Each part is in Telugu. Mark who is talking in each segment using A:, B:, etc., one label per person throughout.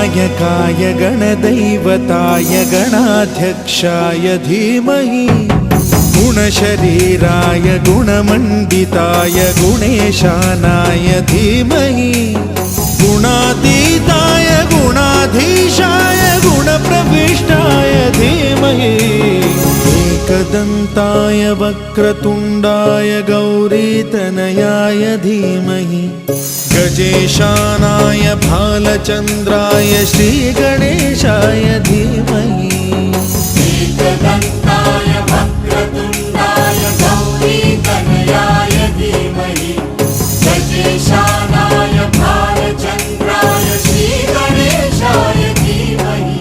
A: गणनायकाय गणदैवताय गणाध्यक्षाय धीमहि गुणशरीराय गुणमण्डिताय गुणेशानाय धीमहि गुणातीताय गुणाधीशाय गुणप्रविष्टाय धीमहि एकदन्ताय वक्रतुण्डाय गौरीतनयाय धीमहि गजेशानाय भालचन्द्राय श्रीगणेशाय धीमहि
B: एकदन्ताय वक्रतुण्डाय गौरीतनयाय धीमहि गजेशानाय भालचन्द्राय श्रीगणेशाय धीमहि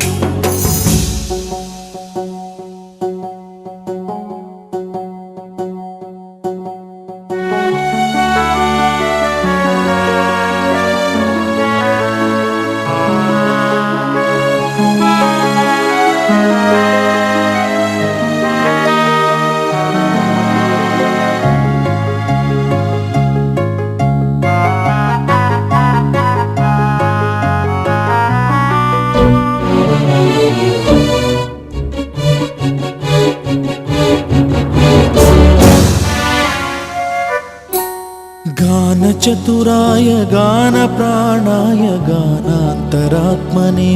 A: गानचतुराय गानप्राणाय गानान्तरात्मने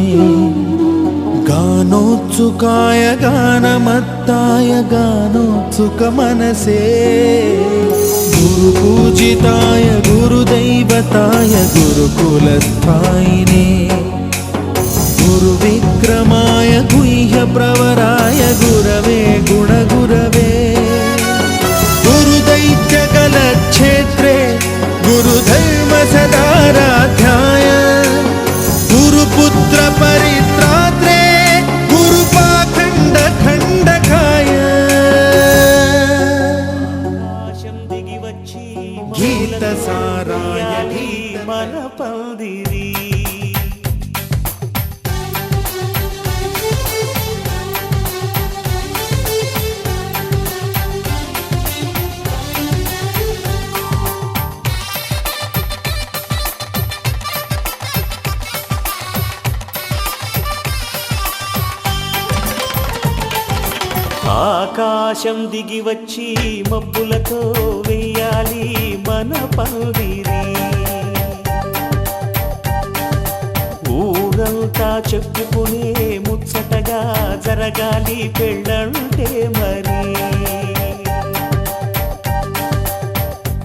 A: गानोत्सुकाय गानमत्ताय गानोत्सुकमनसे गुरुपूजिताय गुरुदैवताय गुरुकुलस्थायिने गुरुविक्रमाय गुह्यप्रवराय गुरवे गुणगुरवे गुरुदैत्यकलक्षेत्रे गुरुधर्मसदाराध्याय गुरुपुत्र परित्रात्रे गुरुपाखण्डखण्डकाय गीतसाराय
C: मनपल्दिरी ఆకాశం దిగి వచ్చి మబ్బులతో వెయ్యాలి మన పందిరి ఊరంతా చెప్పుకునే ముచ్చటగా జరగాలి పెళ్ళంటే మరి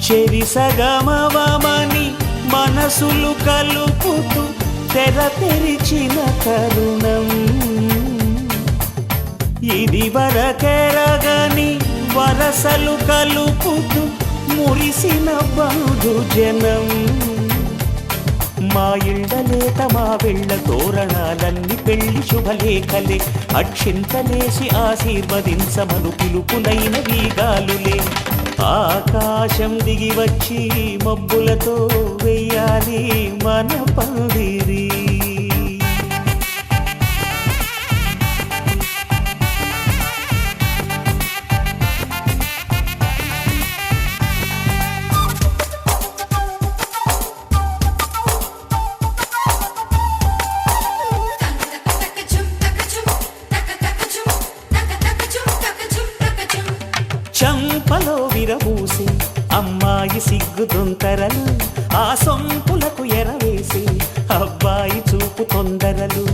C: చెరిసగమవమని మనసులు కలుపుతూ తెర తెరిచిన తరుణం ఇది వరకెరగని వరసలు కలుపుతూ మురిసిన బంధుజనం మా ఇళ్ళలేత మా వెళ్ళ తోరణాలన్నీ పెళ్లి శుభలేఖలే అక్షింతలేసి ఆశీర్వదించమను పిలుపునైన వీగాలులే ఆకాశం దిగి వచ్చి మబ్బులతో వెయ్యాలి మన పందిరి చంపలో విరబూసి అమ్మాయి సిగ్గుదొంతరలు ఆ సొంపులకు ఎరవేసి అబ్బాయి చూపు తొందరలు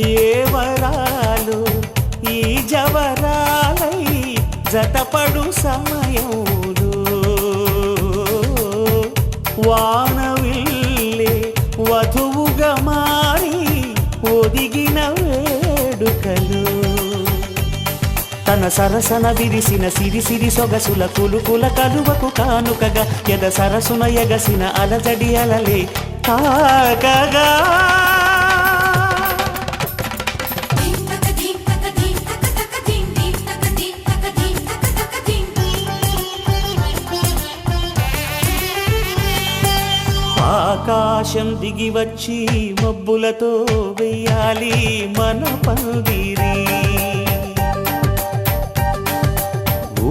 C: ఏ వరాలు ఈ జవరాలై జతపడు సమయంలో వానవిల్లే వధువుగా మారి ఒదిగిన వేడుకలు తన సరసన విరిసిన సిరిసిరి సొగసుల కులుకుల కలువకు కానుకగా ఎద సరసున ఎగసిన అలజడి అలలే తాకగా ఆకాశం దిగి వచ్చి మబ్బులతో వెయ్యాలి మన పందిరి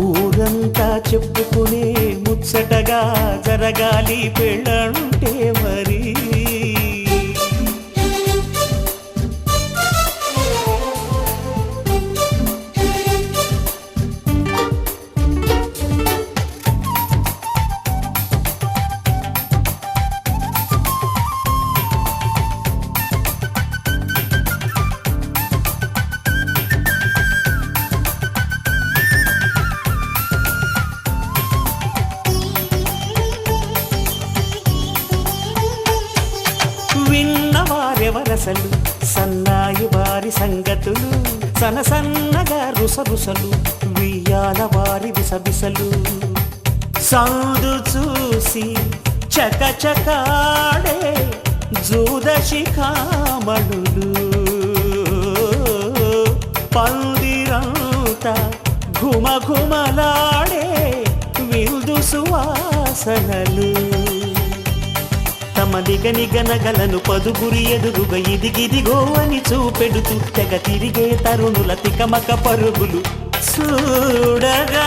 C: ఊరంతా చెప్పుకునే ముచ్చటగా జరగాలి పెళ్ళంటే మరి సలసలు సన్నాయి వారి సంగతులు సనసన్నగా రుసరుసలు వియ్యాల వారి విసబిసలు సందు చూసి చకచకాడే జూదశిఖామణులు పందిరంతా ఘుమఘుమలాడే విందు సువాసనలు తమ నిగనిగనగలను పదుగురి ఎదురుగా ఇదిగిదిగో అని చూపెడుతూ తెగ తిరిగే తరుణుల తికమక పరుగులు చూడగా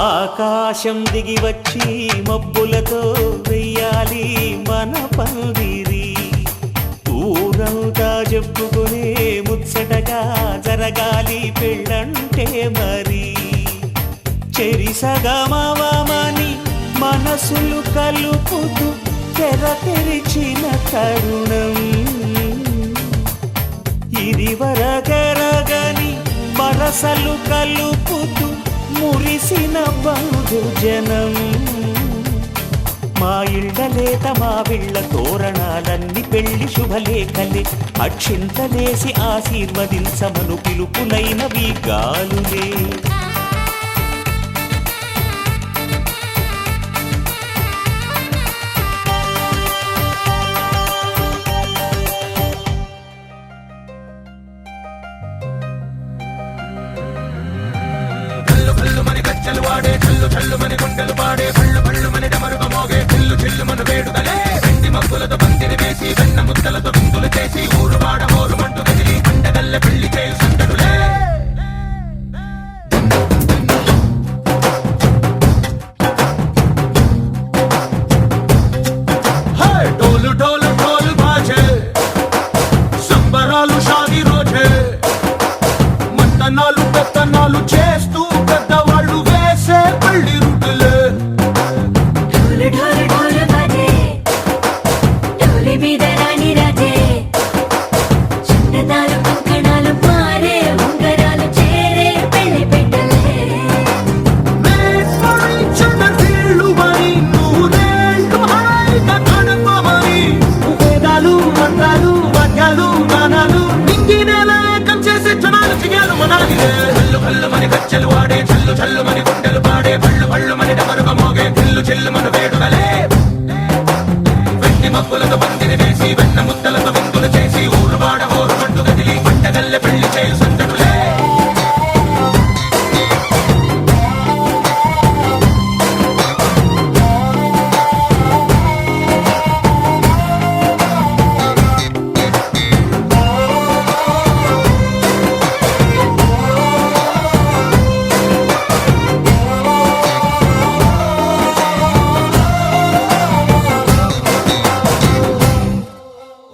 C: ఆకాశం దిగి వచ్చి మబ్బులతో వెయ్యాలి మన పందిరి ఊరంతా చెప్పుకునే ముచ్చటగా జరగాలి పెళ్ళంటే మరి చెరిసగమవమని మనసులు కలుపుతూ తెర తెరిచిన తరుణం ఇది వరకెరగని వరసలు కలుపుతూ మురిసిన బంధుజనం మా ఇళ్ళలేత మా విళ్ళ తోరణాలన్నీ పెళ్లి శుభలేఖలే అక్షింతలేసి ఆశీర్వదించమను పిలుపులైనవి గాలులే
D: చల్లు వాడే చల్లు చల్లు మని గుండెలు పాడే పళ్ళు పళ్ళు మని డమరుగ మోగే చిల్లు చిల్లు మన వేడుదలే వెండి మబ్బులతో పందిరి వేసి వెన్న ముద్దలతో విందులు చేసి ఊరు వాడ మోరు మంటు కదిలి పండగల్లె పెళ్లి చేయు సందడులే డోలు డోలు డోలు బాజే సంబరాలు షాది రోజే మంతనాలు పెత్తనాలు చేస్తూ పెద్దవాళ్ళు వేసే పళ్ళి రుటులే
B: ఢోలు ఢోలు ఢోలు బాజే ఢోలి మీద రాణి రాజే చందనాలు కంకణాలు మారే ఉంగరాలు చేరే పెళ్లి పెట్టలే
D: చిన్న తీళ్ళు మరి నూరేళ్ళు హాయిగా గడపమని వేదాలు మంత్రాలు వాద్యాలు గానాలు నింగి నేల ఏకం చేసే జనాలు చిగాలు మనాలిలే కళ్ళు కళ్ళు మని కచ్చెలు వాడే చల్లు చల్లు మని గుండెలు పాడే పళ్ళు పళ్ళు మని డమరుగ మోగే చిల్లు చిల్లు మన వేడుదలే వెండి మబ్బులతో పందిరి వేసి వెన్న ముద్దలతో విందులు చేసి ఊరు వాడ ఊరు మంటు కదిలి పంటగల్లె పెళ్లి చేయు సందడులే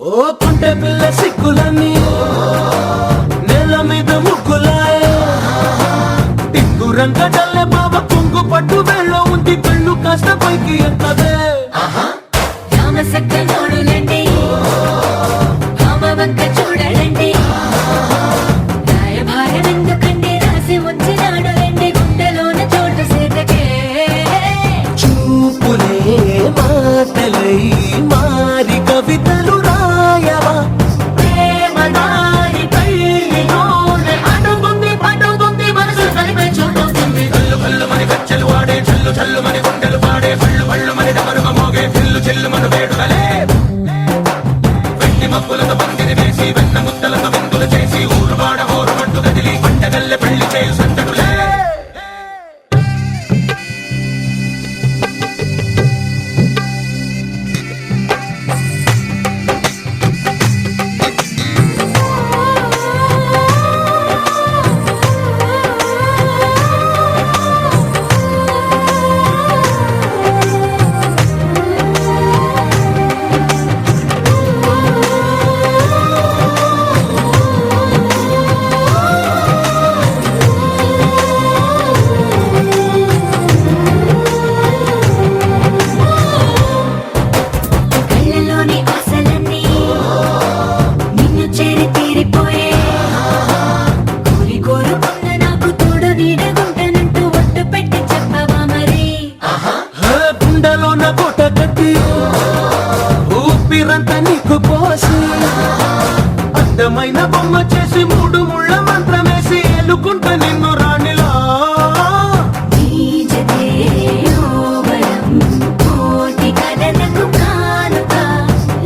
D: ఓ పుంటె పిల్ల సిక్కులన్నీ నేల మీద ముగ్గులాయ టింగు రంగడల్లె బాబ కొంగు పట్టు వెళ్ళ ఉంది కళ్ళు కాస్త పైకి ఎత్తదే
B: రామ సక్క నోడులండి రామ వంక చూడలండి రాయభారం ఎందుకండి రాసి ఉంచినాడు రండి గుండెలోన చోటు సీతకే
D: చూపులే మాటలై మారి కవితలు రాయవా
B: ప్రేమ దారి పెళ్లిలోనే అడుగుంది మనసు కలిపే చోటవుతుంది
D: కళ్ళు కళ్ళు మని కచ్చెలు వాడే చల్లు చల్లు మని గుండెలు పాడే పళ్ళు పళ్ళు మని డమరుగ మోగే చిల్లు చిల్లు మన వేడుదలే వెండి మబ్బులతో పందిరి వేసి వెన్న ముద్దలతో విందులు చేసి ఊరు వాడ ఊరు మంటు కదిలి పంటగల్లె పెళ్లి చేయు సందడులే రాసి అందమైన బొమ్మ చేసి మూడు ముళ్ళ మంత్రమేసి ఎలుకుంట నిన్ను రాణిలా
B: నీజతే యోవరం కోటి కలలకు కానుక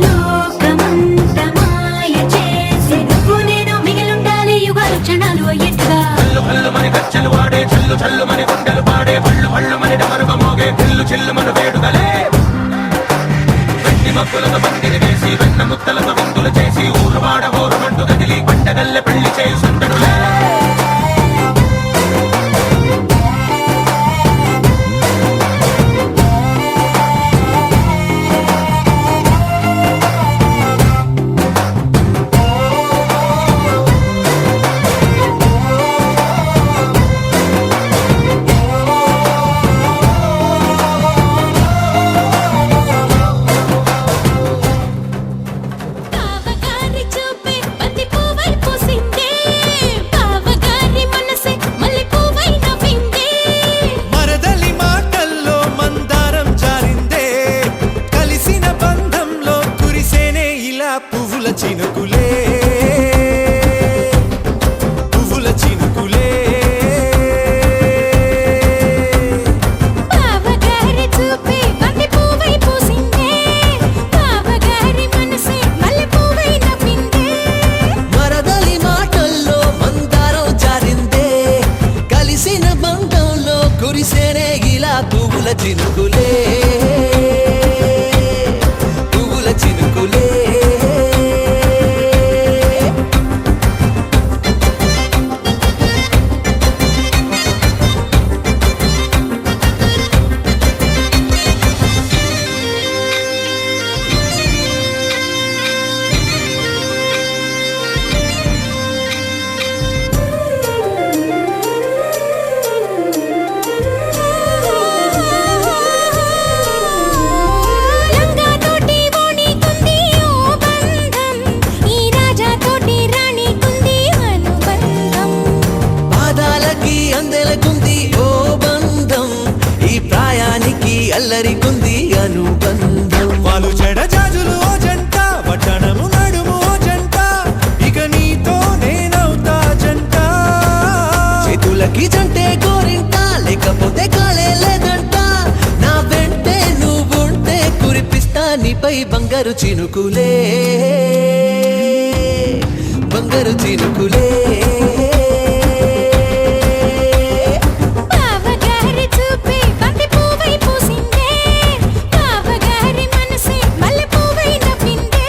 B: లోకమంత మాయ చేసి నువ్వు నేను మిగిలుండాలి యుగాలు క్షణాలు అయ్యేట్టుగా
D: హల్లు హల్లు మని గచ్చలు వాడే చల్లు చల్లు మని గుండెలు పాడే పళ్ళు పళ్ళు మని డమరుగ మోగే పిల్లు చిల్లు మన వేడుదలే వెండి మబ్బులతో పందిరి వేసి వెన్న ముత్తలతో విందులు చేసి ఊరు వాడ ఊరుమంటూ కదిలి పంటగల్లె పెళ్లి చేయి సుందరులే
B: పావగారి చూపే బంతి పువ్వై పూసిందే పావగారి మనసే మల్లె పువ్వై నవ్విందే
A: మరదలి మాటల్లో మందారం జారిందే కలిసిన బంధంలో కురిసేనే ఇలా పువ్వుల చినుకులే పువ్వుల చినుకులే
B: పావగారి చూపే బంతి పువ్వై పూసిందే పావగారి మనసే మల్లె పువ్వై నవ్విందే
E: మరదలి మాటల్లో మందారం జారిందే కలిసిన బంధంలో కురిసేనే ఇలా పువ్వుల చినుకులే పువ్వుల చినుకులే
B: లంగా తోటి ఓణి కుంది ఓ బంధం ఈ రాజా తోటి రాణి కుంది అనుబంధం
E: పాదాలకి అందెలకుంది ఓ బంధం ఈ ప్రాయానికి అల్లరికుంది అనుబంధం
A: వాళ్ళు చెడ జాజులు ఓ జంట పట్టణము నడుము ఓ జంట ఇక నీతో నేనవుతా జంట
E: చేతులకి జంటే గోరింట లేకపోతే కాలే లేదంట నా వెంటే నువ్వుంటే కురిపిస్తా నీపై బంగారు చినుకులే బంగారు చినుకులే
B: పావగారి చూపే బంతి పువ్వై పూసిందే పావగారి మనసే మల్లె పువ్వై నవ్విందే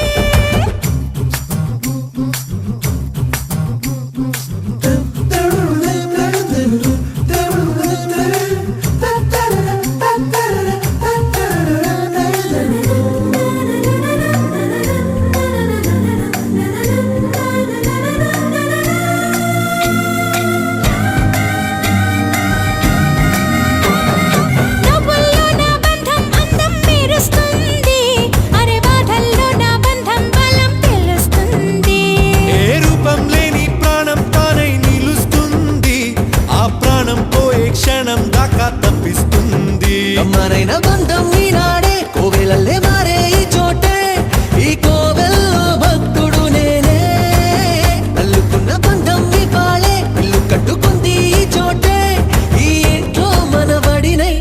B: నవ్వుల్లో నా బంధం అందం మెరుస్తుంది అరే బాధల్లో నా బంధం బలం తెలుస్తుంది
A: ఏ రూపం లేని ప్రాణం తానై నిలుస్తుంది ఆ ప్రాణం పోయే క్షణం దాకా తప్పిస్తుంది
E: కమ్మనైన బంధం ఈనాడే కోవెలల్లే మారే ఈ చోటే ఈ కోవెల్లో భక్తుడు నేనే అల్లుకున్న బంధం ఇవాళే ఇల్లు కట్టుకుంది ఈ చోటే ఈ ఇంట్లో మనవాడినై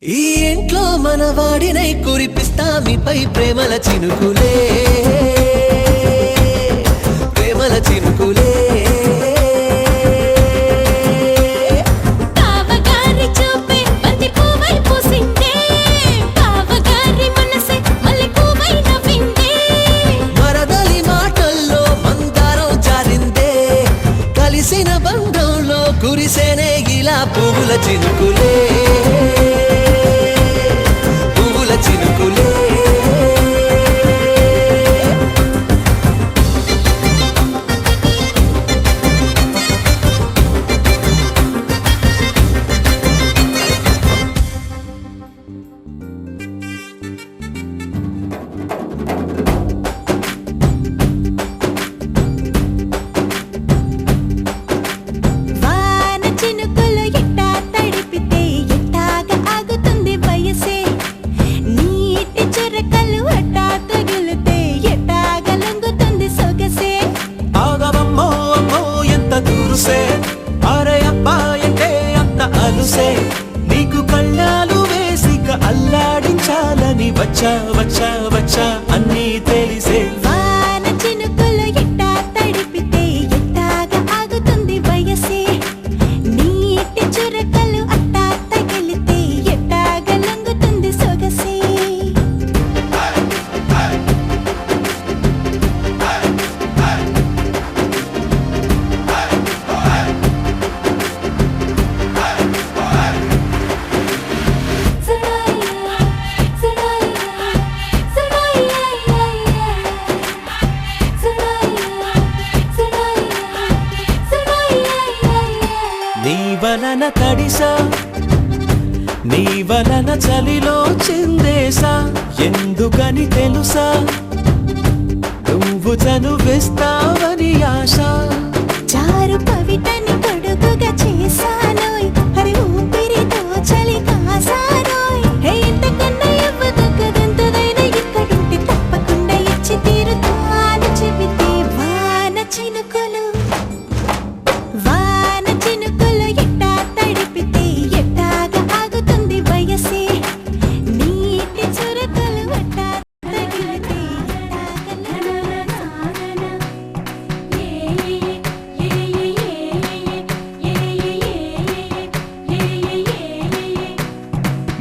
E: ఈ ఇంట్లో మనవాడినై కురిపిస్తా మీపై ప్రేమల చినుకులే ప్రేమల చినుకులే
B: పావగారి చూపే బంతి పువ్వై పూసిందే పావగారి మనసే మల్లె పువ్వై నవ్విందే
E: మరదలి మాటల్లో మందారం జారిందే కలిసిన బంధంలో కురిసేనే ఇలా పువ్వుల చినుకులే పువ్వుల చినుకులే
A: వచ్చా వచ్చా వచ్చా అన్నీ తెలిసే
B: వాన చినుకులు ఎట్టా తడిపితే ఎట్టాగా ఆగుతుంది వయసే నీటి చురకలు అట్టా తగిలితే ఎట్టాగా లొంగుతుంది సొగసే
A: నీ వలన తడిసా నీ వలన చలిలో చిందేసా ఎందుకని తెలుసా నువ్వు చనువిస్తావని ఆశ
B: చారు పవిటని కొడుకుగా చేశానోయ్ హరి ఊపిరితో చలి కాసానోయ్ హే ఇంతకన్నా ఇవ్వదగ్గదెంతదైనా ఇక్కడుంటే తప్పకుండా ఇచ్చి తీరుతాను చెబితే వాన చినుకులు ఎట్టా తడిపితే ఎట్టాగా ఆగుతుంది వయసే నీటి చురకలు అట్టా తగిలితే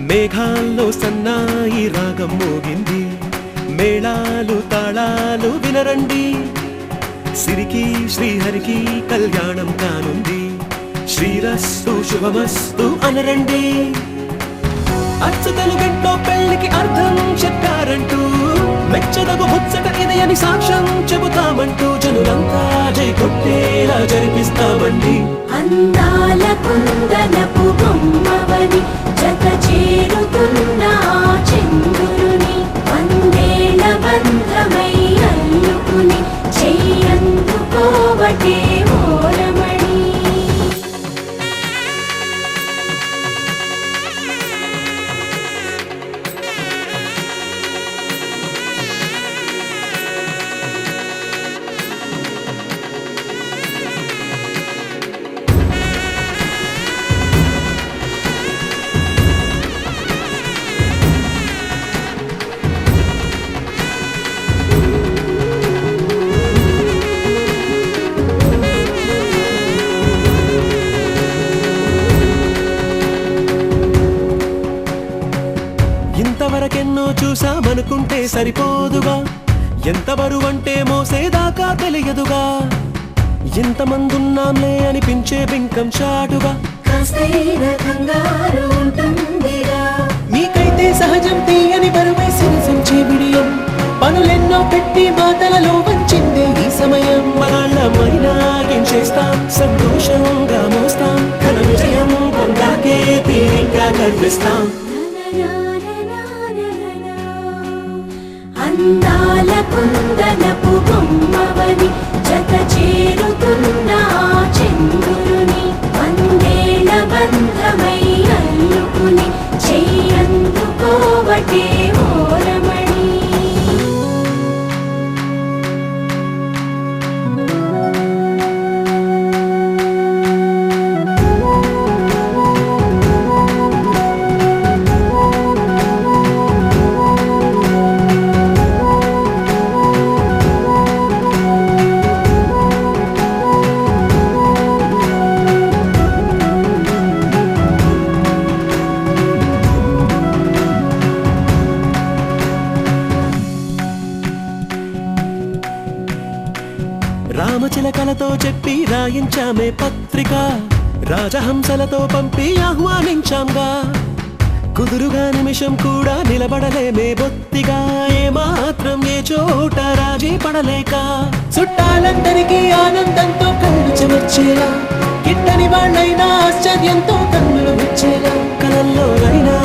A: మేఘాల్లో సన్నాయి రాగం మోగింది మేళాలు తాళాలు వినరండి సిరికి శ్రీహరికి కళ్యాణం కానుంది శ్రీరస్తు శుభమస్తు అనరండి అచ్చతలు గంటో పెళ్లికి అర్థం చెప్పారంటూ మెచ్చదగు ముచ్చట ఇది అని సాక్ష్యం చెబుతామంటూ జనులంతా జై కొట్టేలా జరిపిస్తామండి
B: అందాల కుందనపు బొమ్మవని జత చేరుతున్న ఆ చంద్రుని వందేళ్ల బంధమై అల్లుకుని చెయ్యందుకోవటే ఓరమణి
A: ఇంతవరకెన్నో చూసామనుకుంటే సరిపోదుగా ఎంత బరువంటే మోసేదాకా తెలియదుగా ఇంతమందున్నాంలే అనిపించే బింకం చాటుగా
C: నీకైతే సహజం తీయని బరువై సిరిసించే బిడియం పనులెన్నో పెట్టి మాటలలో వంచిందే ఈ సమయం
A: మనాళ్ళమైనా ఏం చేస్తాం సంతోషంగా మోస్తాం ఘన విజయం పొందాకే తీరిగ్గా కనిపిస్తాం
B: అందాల కుందనపు బొమ్మవని జత చేరుతున్న ఆ చంద్రుని వందేళ్ల బంధమై అల్లుకుని చెయ్యందుకోవటే ఓరమణి
A: రామచిలకలతో చెప్పి రాయించామే పత్రిక రాజహంసలతో పంపి ఆహ్వానించాంగా కుదురుగా నిమిషం కూడా నిలబడలేమే బొత్తిగా ఏమాత్రం ఏ చోట రాజీ పడలేక
C: చుట్టాలందరికీ ఆనందంతో కళ్ళు చెమర్చేలా కిట్టని వాళ్ళైనా ఆశ్చర్యంతో కన్నులు వచ్చేలా
A: కలల్లోనైనా